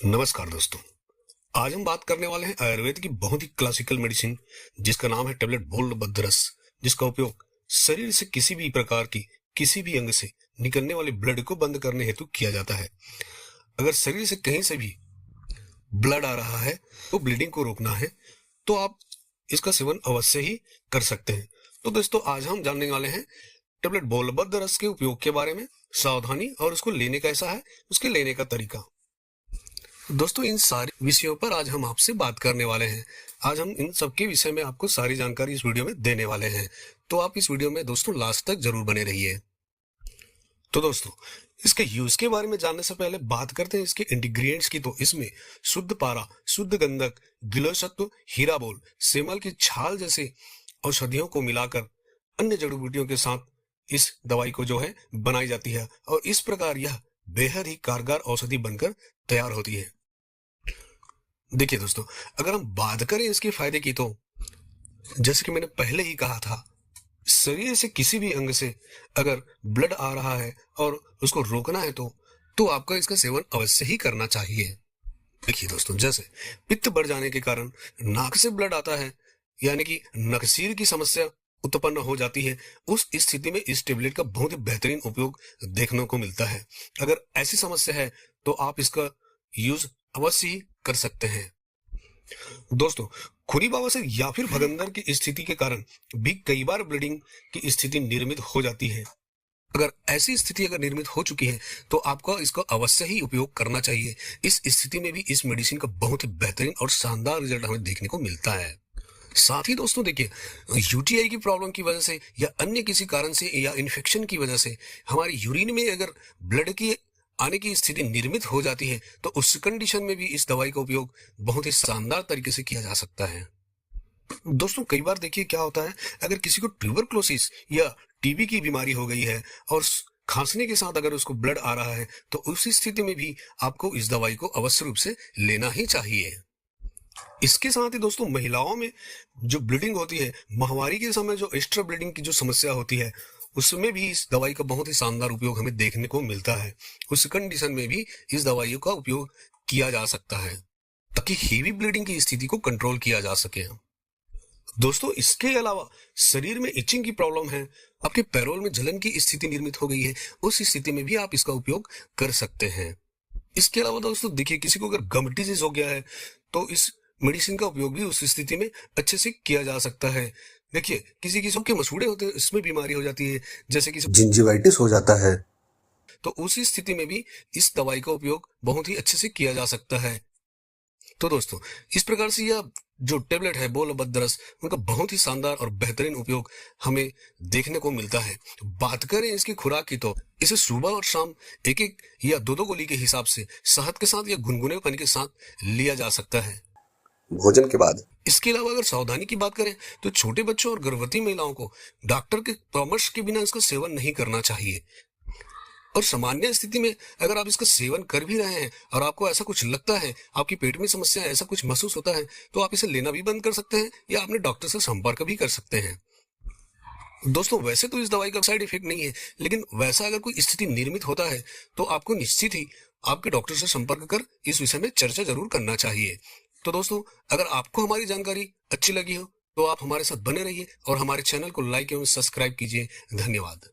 नमस्कार दोस्तों। आज हम बात करने वाले हैं आयुर्वेद की बहुत ही क्लासिकल मेडिसिन जिसका नाम है टेबलेट बोल्ड बदरस, जिसका उपयोग शरीर से किसी भी प्रकार की किसी भी अंग से निकलने वाले ब्लड को बंद करने हेतु किया जाता है। अगर शरीर से कहीं से भी ब्लड आ रहा है तो ब्लीडिंग को रोकना है तो आप इसका सेवन अवश्य ही कर सकते हैं। तो दोस्तों आज हम जानने वाले हैं टेबलेट बोल्ड बदरस के उपयोग के बारे में, सावधानी और उसको लेने कैसा है, उसके लेने का तरीका। दोस्तों इन सारे विषयों पर आज हम आपसे बात करने वाले हैं। आज हम इन सब के विषय में आपको सारी जानकारी इस वीडियो में देने वाले हैं, तो आप इस वीडियो में दोस्तों लास्ट तक जरूर बने रहिए। तो दोस्तों इसके यूज के बारे में जानने से पहले बात करते हैं इसके इंग्रेडिएंट्स की। तो इसमें शुद्ध पारा, शुद्ध गंधक, गिलोयसत्व, हीरा बोल, सेमल की छाल जैसे औषधियों को मिलाकर अन्य जड़ी बूटियों के साथ इस दवाई को जो है बनाई जाती है और इस प्रकार यह बेहद ही कारगर औषधि बनकर तैयार होती है। देखिए दोस्तों, अगर हम बात करें इसके फायदे की तो जैसे कि मैंने पहले ही कहा था, शरीर से किसी भी अंग से अगर ब्लड आ रहा है और उसको रोकना है तो आपको इसका सेवन अवश्य ही करना चाहिए। देखिए दोस्तों, जैसे पित्त बढ़ जाने के कारण नाक से ब्लड आता है, यानी कि नकसीर की समस्या उत्पन्न हो जाती है, उस स्थिति में इस टेबलेट का बहुत ही बेहतरीन उपयोग देखने को मिलता है। अगर ऐसी समस्या है तो आप इसका यूज अवश्य ही कर सकते हैं। दोस्तों खूनी बवासीर या फिर भगंदर की स्थिति के कारण भी कई बार ब्लीडिंग की स्थिति निर्मित हो जाती है। अगर ऐसी स्थिति अगर निर्मित हो चुकी है तो आपको इसका अवश्य ही उपयोग करना चाहिए। इस स्थिति में भी इस मेडिसिन का बहुत ही बेहतरीन और शानदार रिजल्ट हमें देखने को मिलता है। साथ ही दोस्तों देखिए, यूटीआई की प्रॉब्लम की वजह से या अन्य किसी कारण से या इन्फेक्शन की वजह से हमारी यूरिन में अगर ब्लड की आने की स्थिति निर्मित हो जाती है तो उस कंडीशन में भी इस दवाई का उपयोग बहुत ही शानदार तरीके से किया जा सकता है। दोस्तों कई बार देखिए क्या होता है, अगर किसी को ट्यूबरक्लोसिस या टीबी की बीमारी हो गई है और खांसने के साथ अगर उसको ब्लड आ रहा है तो उस स्थिति में भी आपको इस दवाई को अवश्य रूप से लेना ही चाहिए। इसके साथ ही दोस्तों महिलाओं में जो ब्लीडिंग होती है, माहवारी के समय जो एक्स्ट्रा ब्लीडिंग की जो समस्या होती है, उसमें भी इस दवाई का बहुत ही शानदार उपयोग हमें देखने को मिलता है। उस कंडीशन में भी इस दवाइयों का उपयोग किया जा सकता है ताकि हेवी ब्लीडिंग की स्थिति को कंट्रोल किया जा सके। दोस्तों इसके अलावा शरीर में इचिंग की प्रॉब्लम है, आपके पैरोल में जलन की स्थिति निर्मित हो गई है, उस स्थिति में भी आप इसका उपयोग कर सकते हैं। इसके अलावा दोस्तों देखिए, किसी को अगर गम डिजीज हो गया है तो इस मेडिसिन का उपयोग भी उस स्थिति में अच्छे से किया जा सकता है। देखिए किसी किसी के मसूड़े होते हैं, इसमें बीमारी हो जाती है, जैसे कि जिंजिवाइटिस हो जाता है, तो उस स्थिति में भी इस दवाई का उपयोग बहुत ही अच्छे से किया जा सकता है। तो दोस्तों इस प्रकार से यह जो टेबलेट है बोल्ड बदरस, उनका बहुत ही शानदार और बेहतरीन उपयोग हमें देखने को मिलता है। बात करें इसकी खुराक की तो इसे सुबह और शाम एक एक या दो गोली के हिसाब से शहद के साथ या गुनगुने पानी के साथ लिया जा सकता है भोजन के बाद। इसके अलावा अगर सावधानी की बात करें तो छोटे बच्चों और गर्भवती महिलाओं को डॉक्टर के परामर्श के बिना इसका सेवन नहीं करना चाहिए। और सामान्य स्थिति में अगर आप इसका सेवन कर भी रहे हैं और आपको ऐसा कुछ लगता है, आपकी पेट में समस्या ऐसा कुछ महसूस होता है, तो आप इसे लेना भी बंद कर सकते हैं या अपने डॉक्टर से संपर्क भी कर सकते हैं। दोस्तों वैसे तो इस दवाई का साइड इफेक्ट नहीं है, लेकिन वैसा अगर कोई स्थिति निर्मित होता है तो आपको निश्चित ही आपके डॉक्टर से संपर्क कर इस विषय में चर्चा जरूर करना चाहिए। तो दोस्तों अगर आपको हमारी जानकारी अच्छी लगी हो तो आप हमारे साथ बने रहिए और हमारे चैनल को लाइक एवं सब्सक्राइब कीजिए। धन्यवाद।